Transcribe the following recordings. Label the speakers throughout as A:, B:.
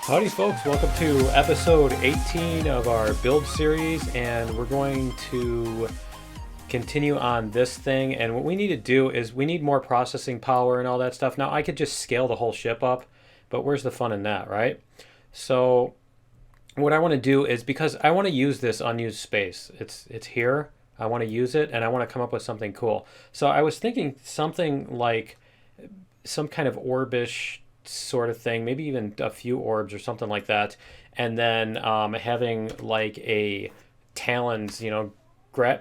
A: Howdy folks, welcome to episode 18 of our build series, and we're going to continue on this thing. And what we need to do is we need more processing power and all that stuff. Now I could just scale the whole ship up, but where's the fun in that, right? So what I want to do is, because I want to use this unused space, it's here, I want to use it, and I want to come up with something cool. So I was thinking something like some kind of orbish sort of thing, maybe even a few orbs or something like that, and then having like a talons,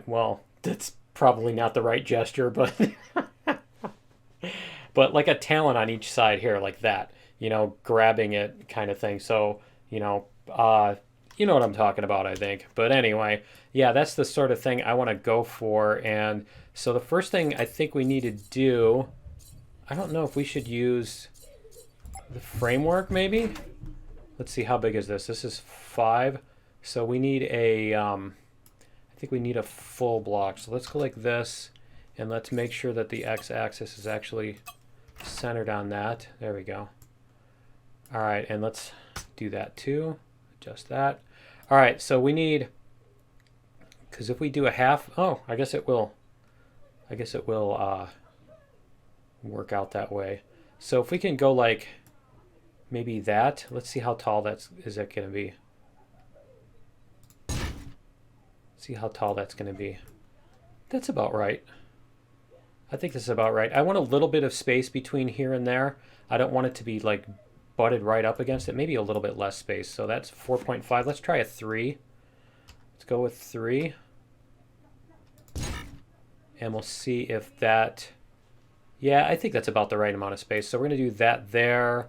A: well, that's probably not the right gesture, but but like a talon on each side here, like that, grabbing it kind of thing. So you know what I'm talking about, I think. But anyway, yeah, that's the sort of thing I want to go for. And so the first thing I think we need to do, I don't know if we should use the framework, maybe. Let's see, how big is this? This is 5, so we need a I think we need a full block. So let's go like this, and let's make sure that the x-axis is actually centered on that. There we go. All right, and let's do that too. Adjust that. All right, so we need, because if we do a half, oh, I guess it will work out that way. So if we can go like maybe that. Let's see how tall is that going to be. See how tall that's going to be. That's about right. I think this is about right. I want a little bit of space between here and there. I don't want it to be like butted right up against it. Maybe a little bit less space. So that's 4.5. Let's try a 3. Let's go with 3. And we'll see if that... Yeah, I think that's about the right amount of space. So we're going to do that there.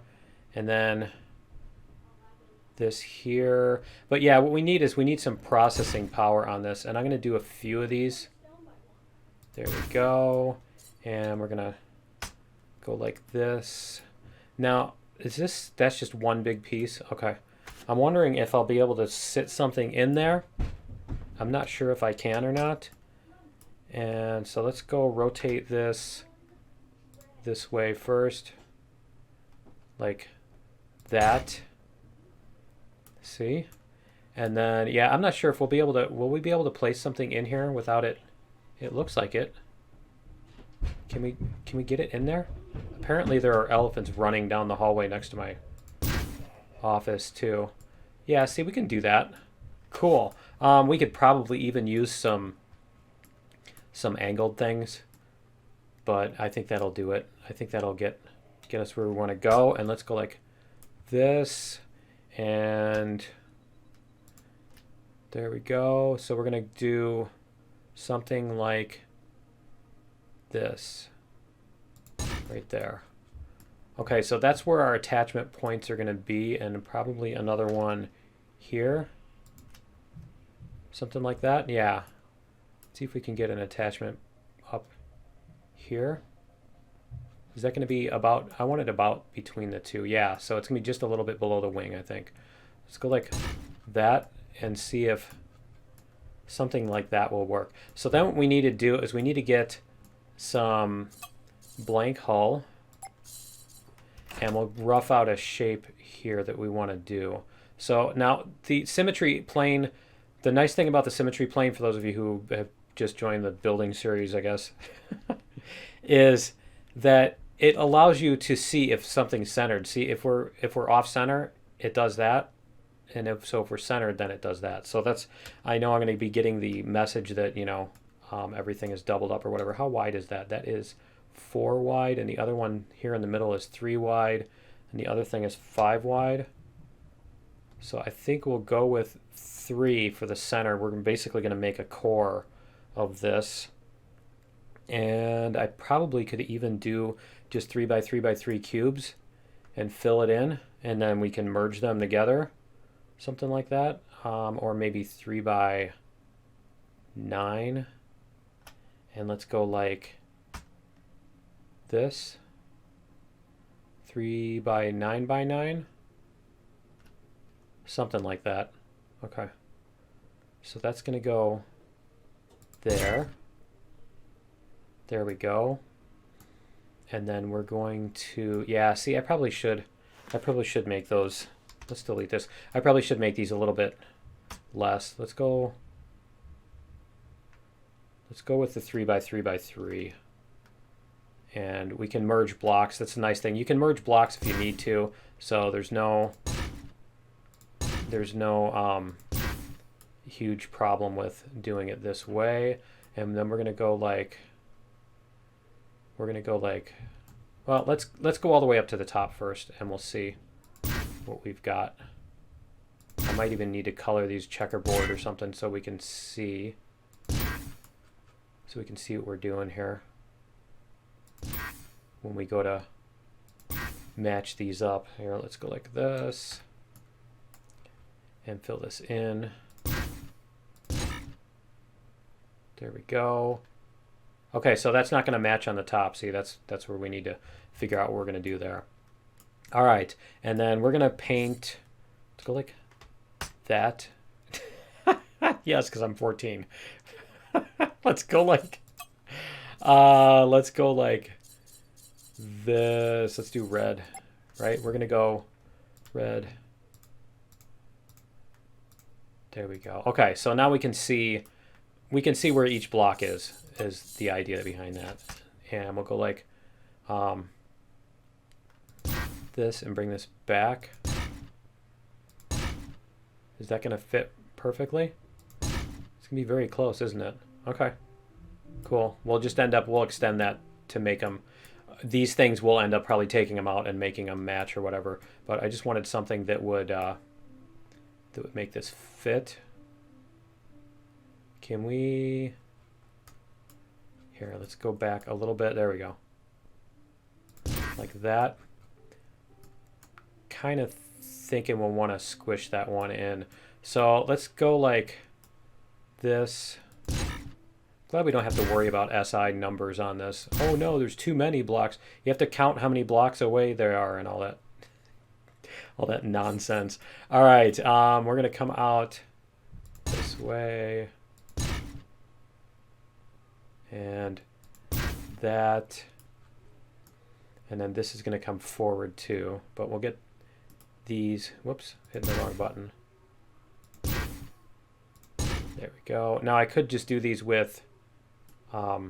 A: And then this here. But yeah, what we need is we need some processing power on this. And I'm going to do a few of these. There we go. And we're going to go like this. Now, that's just one big piece? Okay. I'm wondering if I'll be able to sit something in there. I'm not sure if I can or not. And so let's go rotate this way first. Like that. See? And then, yeah, I'm not sure if will we be able to place something in here without it? It looks like it. Can we get it in there? Apparently there are elephants running down the hallway next to my office too. Yeah, see, we can do that. Cool. We could probably even use some angled things, but I think that'll do it. I think that'll get us where we want to go. And let's go like this, and there we go. So we're gonna do something like this right there. Okay, so that's where our attachment points are gonna be, and probably another one here, something like that. Yeah, see if we can get an attachment up here. Is that going to be about, I want it about between the two. Yeah, so it's going to be just a little bit below the wing, I think. Let's go like that and see if something like that will work. So then what we need to do is we need to get some blank hull, and we'll rough out a shape here that we want to do. So now the symmetry plane, the nice thing about the symmetry plane, for those of you who have just joined the building series, I guess, is that it allows you to see if something's centered. See, if we're off center, it does that, and if we're centered, then it does that. So that's, I know I'm going to be getting the message that everything is doubled up or whatever. How wide is that? That is 4 wide, and the other one here in the middle is 3 wide, and the other thing is 5 wide. So I think we'll go with 3 for the center. We're basically going to make a core of this. And I probably could even do just 3 by 3 by 3 cubes and fill it in, and then we can merge them together, something like that. Or maybe 3 by 9, and let's go like this, 3 by 9 by 9, something like that. Okay, so that's going to go there. There we go. And then we're going to, yeah, see, I probably should make those let's delete this. I probably should make these a little bit less. Let's go with the 3x3x3. And we can merge blocks. That's a nice thing. You can merge blocks if you need to. So there's no huge problem with doing it this way. And then we're gonna go like, well, let's go all the way up to the top first, and we'll see what we've got. I might even need to color these checkerboard or something so we can see. So we can see what we're doing here when we go to match these up. Here, let's go like this and fill this in. There we go. Okay, so that's not going to match on the top. See, that's where we need to figure out what we're going to do there. All right, and then we're going to paint. Let's go like that. Yes, because I'm 14. Let's go like this. Let's do red, right? We're going to go red. There we go. Okay, so now we can see where each block is the idea behind that. And we'll go like this and bring this back. Is that going to fit perfectly? It's going to be very close, isn't it? Okay, cool. We'll extend that to make them, these things will end up probably taking them out and making them match or whatever. But I just wanted something that would make this fit. Can we, here, let's go back a little bit. There we go. Like that. Kind of thinking we'll want to squish that one in. So let's go like this. Glad we don't have to worry about SI numbers on this. Oh no, there's too many blocks. You have to count how many blocks away there are and all that nonsense. All right, we're gonna come out this way. And that, and then this is going to come forward too, but we'll get these, whoops, hitting the wrong button. There we go. Now I could just do these with, I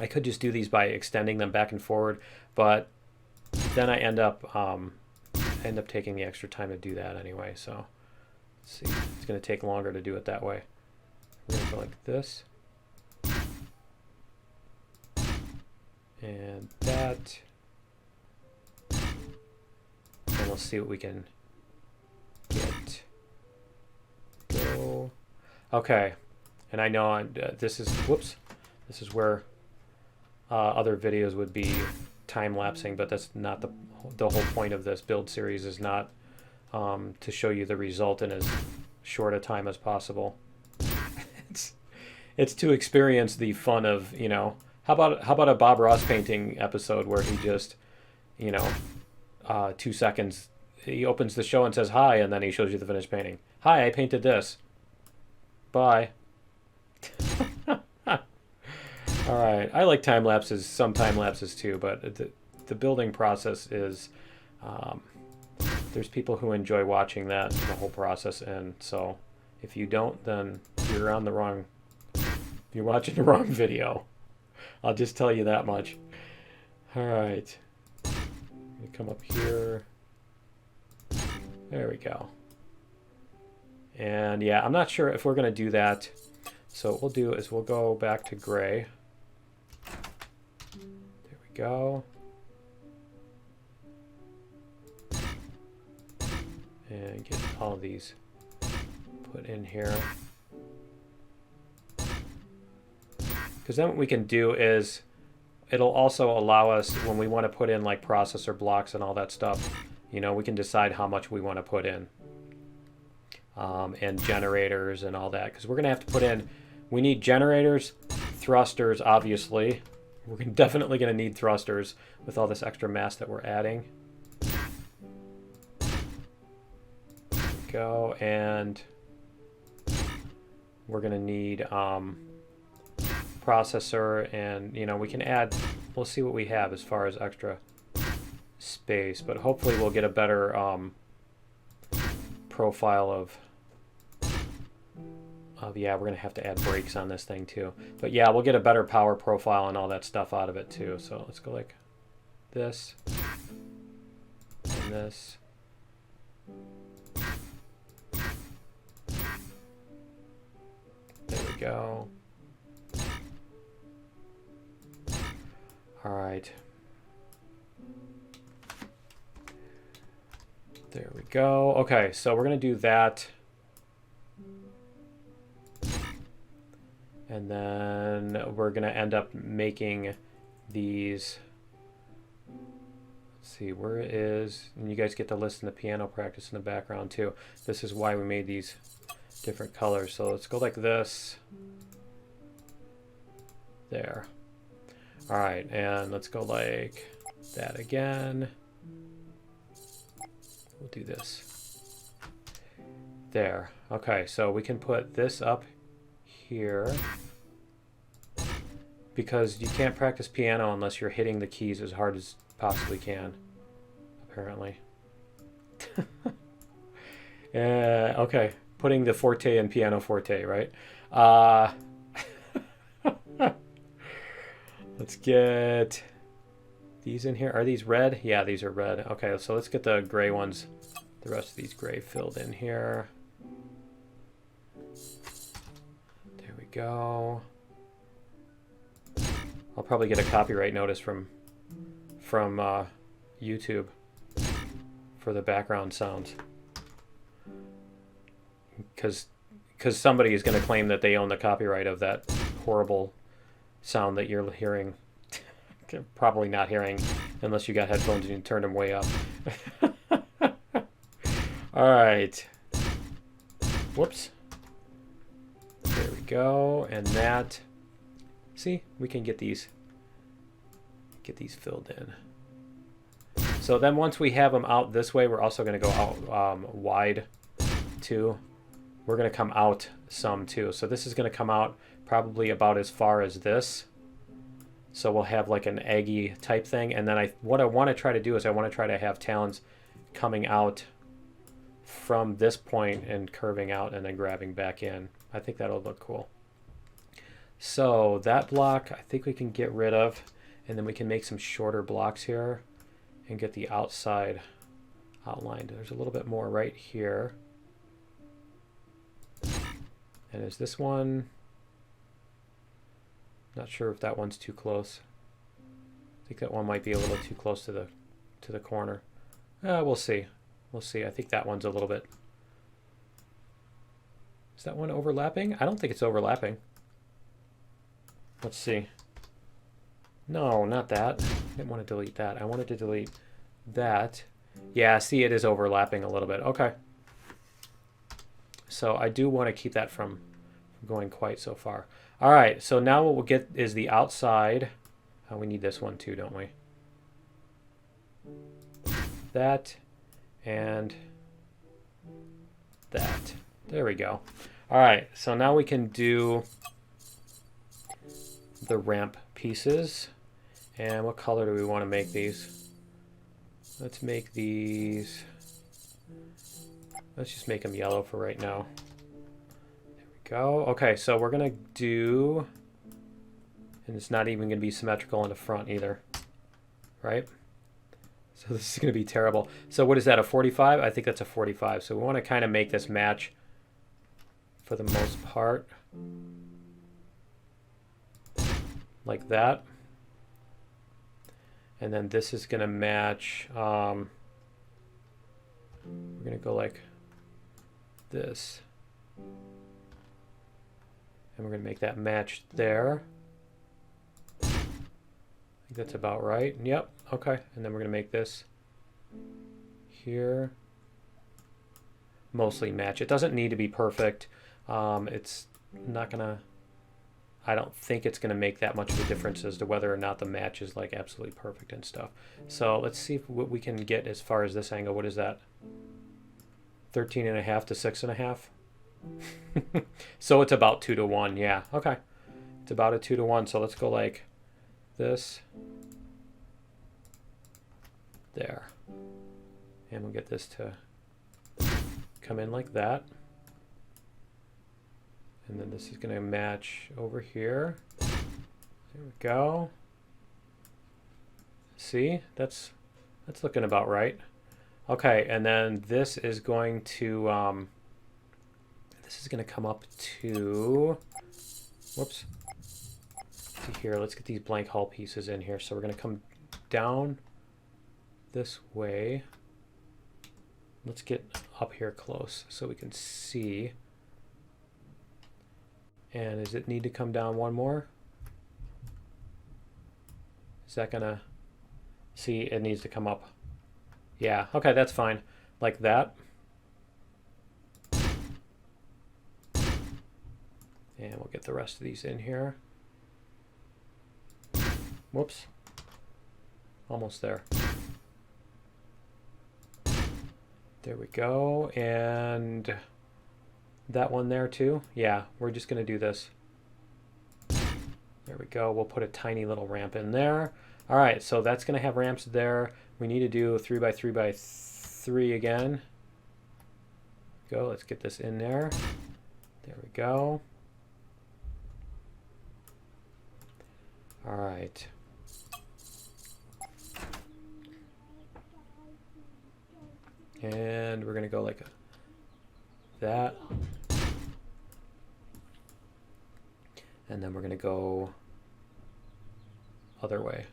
A: could just do these by extending them back and forward, but then I end up taking the extra time to do that anyway. So let's see, it's going to take longer to do it that way. We're going to go like this. And that, and we'll see what we can get. Go. Okay, and I know this is, whoops, this is where other videos would be time-lapsing, but that's not the whole point of this build series, is not to show you the result in as short a time as possible. It's to experience the fun of, you know, how about a Bob Ross painting episode where he just, you know, 2 seconds, he opens the show and says hi, and then he shows you the finished painting. Hi, I painted this. Bye. All right, I like time lapses, some time lapses too, but the building process is, there's people who enjoy watching that, the whole process, and so if you don't, then you're watching the wrong video. I'll just tell you that much. All right. Come up here. There we go. And yeah, I'm not sure if we're going to do that. So what we'll do is we'll go back to gray. There we go. And get all of these put in here. Because then what we can do is it'll also allow us, when we want to put in like processor blocks and all that stuff, you know, we can decide how much we want to put in. And generators and all that. Because we're going to have to put in, we need generators, thrusters, obviously. We're definitely going to need thrusters with all this extra mass that we're adding. There we go. And we're going to need processor, and you know, we can add, we'll see what we have as far as extra space, but hopefully we'll get a better profile of yeah, we're gonna have to add brakes on this thing too. But yeah, we'll get a better power profile and all that stuff out of it too. So let's go like this and this. There we go. All right. There we go. Okay, so we're gonna do that. And then we're gonna end up making these. Let's see, where is, and you guys get to listen to piano practice in the background too. This is why we made these different colors. So let's go like this. There. All right, and let's go like that again. We'll do this. There. Okay, so we can put this up here because you can't practice piano unless you're hitting the keys as hard as possibly can, apparently. Okay, putting the forte in piano forte, right? Let's get these in here. Are these red? Yeah, these are red. Okay, so let's get the gray ones, the rest of these gray filled in here. There we go. I'll probably get a copyright notice from YouTube for the background sounds, because somebody is going to claim that they own the copyright of that horrible sound that you're hearing. Probably not hearing unless you got headphones and you turn them way up. All right. Whoops. There we go. And that. See, we can get these filled in. So then once we have them out this way, we're also going to go out wide too. We're going to come out some too. So this is going to come out probably about as far as this. So we'll have like an eggy type thing. And then what I want to try to do is I want to try to have talons coming out from this point and curving out and then grabbing back in. I think that'll look cool. So that block I think we can get rid of, and then we can make some shorter blocks here and get the outside outlined. There's a little bit more right here. And is this one? Not sure if that one's too close. I think that one might be a little too close to the corner. We'll see. We'll see. I think that one's a little bit. Is that one overlapping? I don't think it's overlapping. Let's see. No, not that. I didn't want to delete that. I wanted to delete that. Yeah, see, it is overlapping a little bit. Okay. So I do want to keep that from going quite so far. All right, so now what we'll get is the outside. We need this one too, don't we? That and that. There we go. All right, so now we can do the ramp pieces. And what color do we want to make these? Let's make these, let's just make them yellow for right now. There we go. Okay, so we're going to do, and it's not even going to be symmetrical in the front either, right? So this is going to be terrible. So what is that, a 45? I think that's a 45. So we want to kind of make this match for the most part. Like that. And then this is going to match, we're going to go like this. And we're going to make that match there. I think that's about right. Yep, okay. And then we're going to make this here. Mostly match. It doesn't need to be perfect. It's not going to, I don't think it's going to make that much of a difference as to whether or not the match is like absolutely perfect and stuff. So let's see what we can get as far as this angle. What is that? 13.5 to 6.5. So it's about 2 to 1. Yeah. Okay. It's about a 2 to 1. So let's go like this. There. And we'll get this to come in like that. And then this is going to match over here. There we go. See, that's looking about right. Okay, and then this is going to come up to, whoops, to here. Let's get these blank hull pieces in here. So we're going to come down this way. Let's get up here close so we can see. And does it need to come down one more? Is that gonna, see, it needs to come up. Yeah, okay, that's fine. Like that. And we'll get the rest of these in here. Whoops. Almost there. There we go. And that one there too. Yeah, we're just going to do this. There we go. We'll put a tiny little ramp in there. All right, so that's going to have ramps there. We need to do 3x3x3 again. Go. Let's get this in there. There we go. All right. And we're going to go like that. And then we're going to go other way.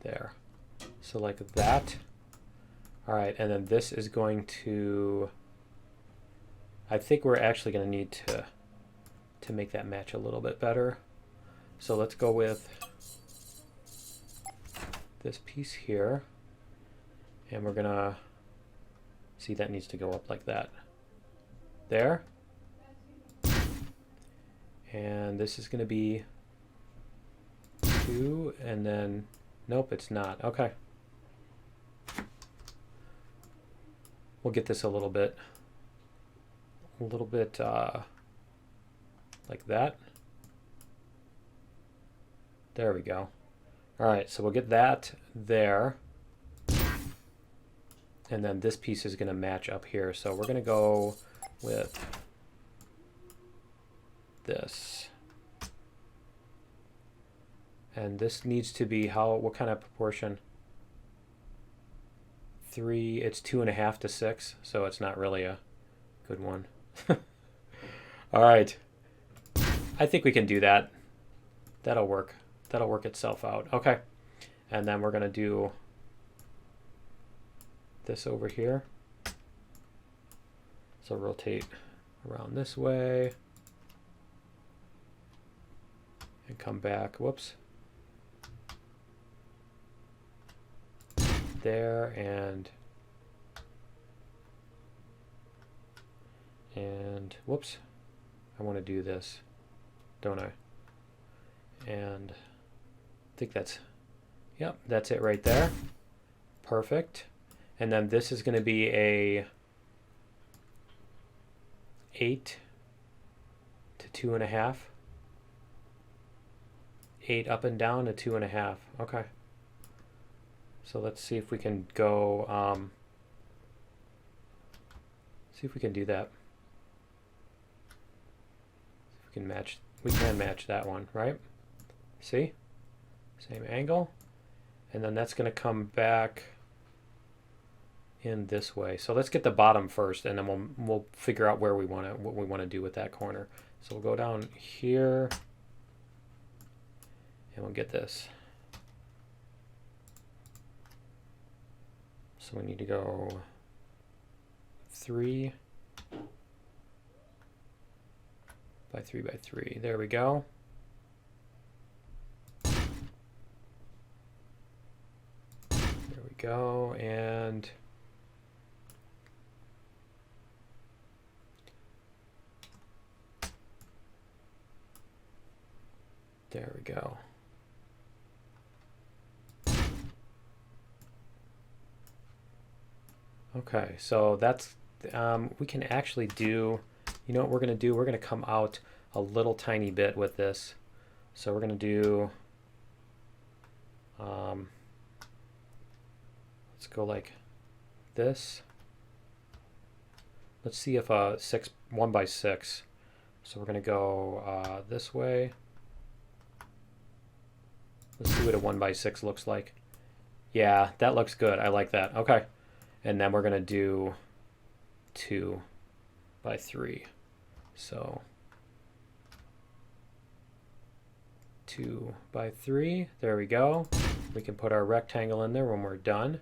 A: There. So like that. All right, and then this is going to, I think we're actually going to need to make that match a little bit better. So let's go with this piece here. And we're gonna see that needs to go up like that. There. And this is gonna be 2, and then, nope, it's not. Okay. We'll get this a little bit like that. There we go. All right, so we'll get that there. And then this piece is going to match up here. So we're going to go with this. And this needs to be what kind of proportion? 3, it's 2.5 to 6, so it's not really a good one. All right. I think we can do that. That'll work. That'll work itself out. Okay. And then we're going to do this over here. So rotate around this way and come back. Whoops. There and whoops. I want to do this, don't I? And I think that's, yep, that's it right there. Perfect. And then this is going to be a 8 to 2.5. 8 up and down to 2.5. Okay. So let's see if we can go, see if we can do that. See if we can match, we can match that one, right? See? Same angle. And then that's going to come back in this way. So let's get the bottom first, and then we'll figure out where what we want to do with that corner. So we'll go down here, and we'll get this. So we need to go 3 by 3 by 3. There we go. There we go, and there we go. Okay, so that's, we can actually do, you know what we're going to do? We're going to come out a little tiny bit with this. So we're going to do, let's go like this. Let's see if 1 by 6. So we're going to go this way. Let's see what a 1 by 6 looks like. Yeah, that looks good. I like that. Okay. And then we're going to do 2 by 3. So 2 by 3. There we go. We can put our rectangle in there when we're done.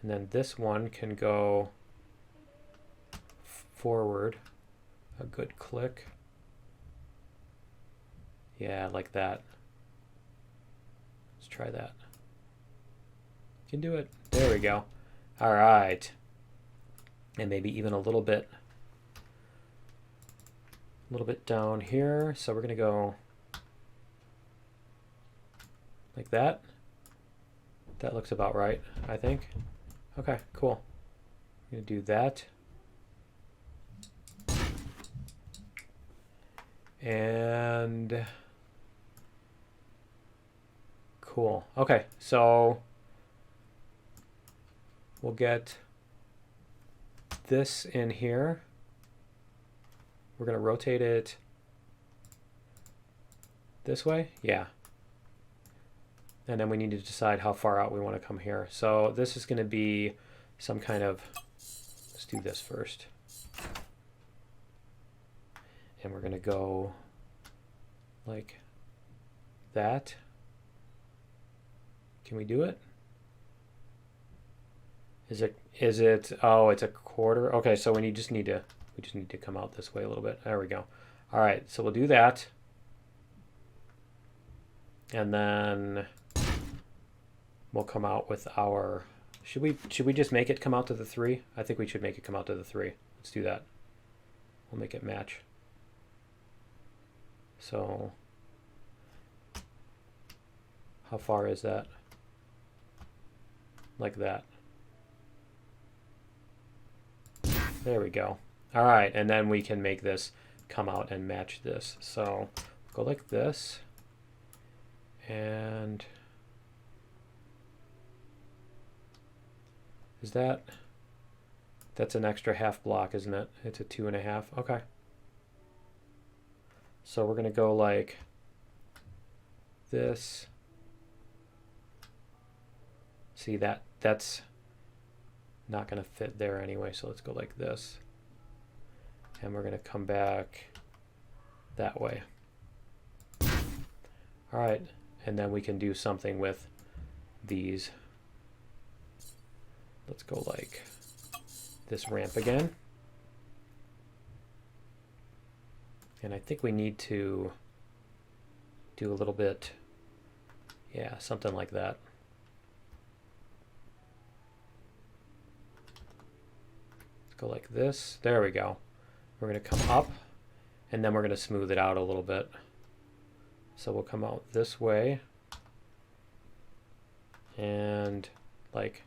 A: And then this one can go forward a good click. Yeah, like that. Let's try that. Can do it. There we go. All right. And maybe even a little bit down here. So we're going to go like that. That looks about right, I think. Okay, cool. I'm going to do that. And cool. Okay, so we'll get this in here. We're going to rotate it this way. Yeah. And then we need to decide how far out we want to come here. So this is going to be some kind of, let's do this first. And we're going to go like that. Can we do it? Is it, oh, it's a quarter. Okay, so we just need to come out this way a little bit. There we go. All right, so we'll do that. And then we'll come out with our, should we just make it come out to the 3? I think we should make it come out to the 3. Let's do that. We'll make it match. So how far is that? Like that. There we go. All right, and then we can make this come out and match this. So go like this. And is that's an extra half block, isn't it? It's a 2.5. Okay. So we're going to go like this. See, that's not going to fit there anyway, so let's go like this. And we're going to come back that way. All right, and then we can do something with these. Let's go like this ramp again. And I think we need to do a little bit, yeah, something like that. Let's go like this. There we go. We're going to come up, and then we're going to smooth it out a little bit. So we'll come out this way, and like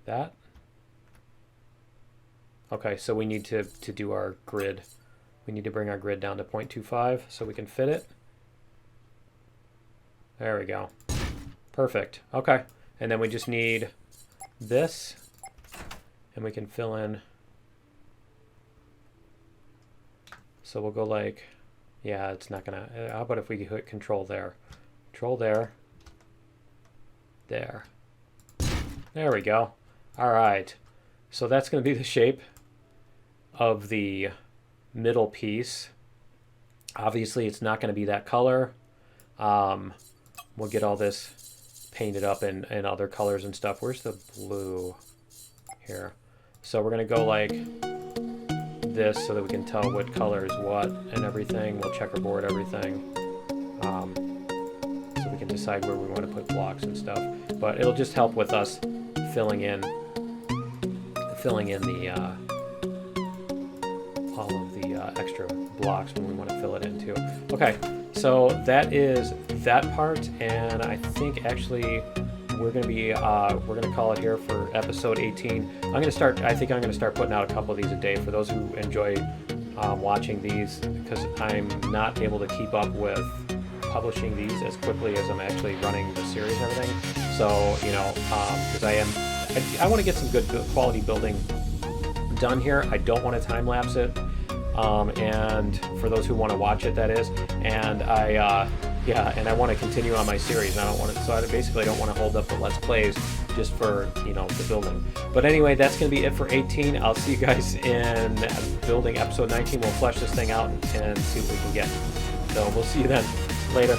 A: that. Okay, so we need to do our grid. We need to bring our grid down to 0.25 so we can fit it. There we go. Perfect. Okay, and then we just need this, and we can fill in. So we'll go like, yeah, it's not gonna, how about if we hit control there? Control there. There. There we go. All right. So that's gonna be the shape of the middle piece. Obviously it's not going to be that color. We'll get all this painted up in other colors and stuff. Where's the blue? Here. So we're going to go like this so that we can tell what color is what and everything. We'll checkerboard everything. So we can decide where we want to put blocks and stuff. But it'll just help with us filling in the all of the extra blocks when we want to fill it in too. Okay, so that is that part, and I think actually we're going to be we're going to call it here for episode 18. I think I'm going to start putting out a couple of these a day for those who enjoy watching these, because I'm not able to keep up with publishing these as quickly as I'm actually running the series and everything. So, you know, because I want to get some good quality building done here. I don't want to time lapse it. And for those who want to watch it, that is. And and I want to continue on my series. And I don't want to, so I basically don't want to hold up the Let's Plays just for, you know, the building. But anyway, that's going to be it for 18. I'll see you guys in building episode 19. We'll flesh this thing out and see what we can get. So we'll see you then. Later.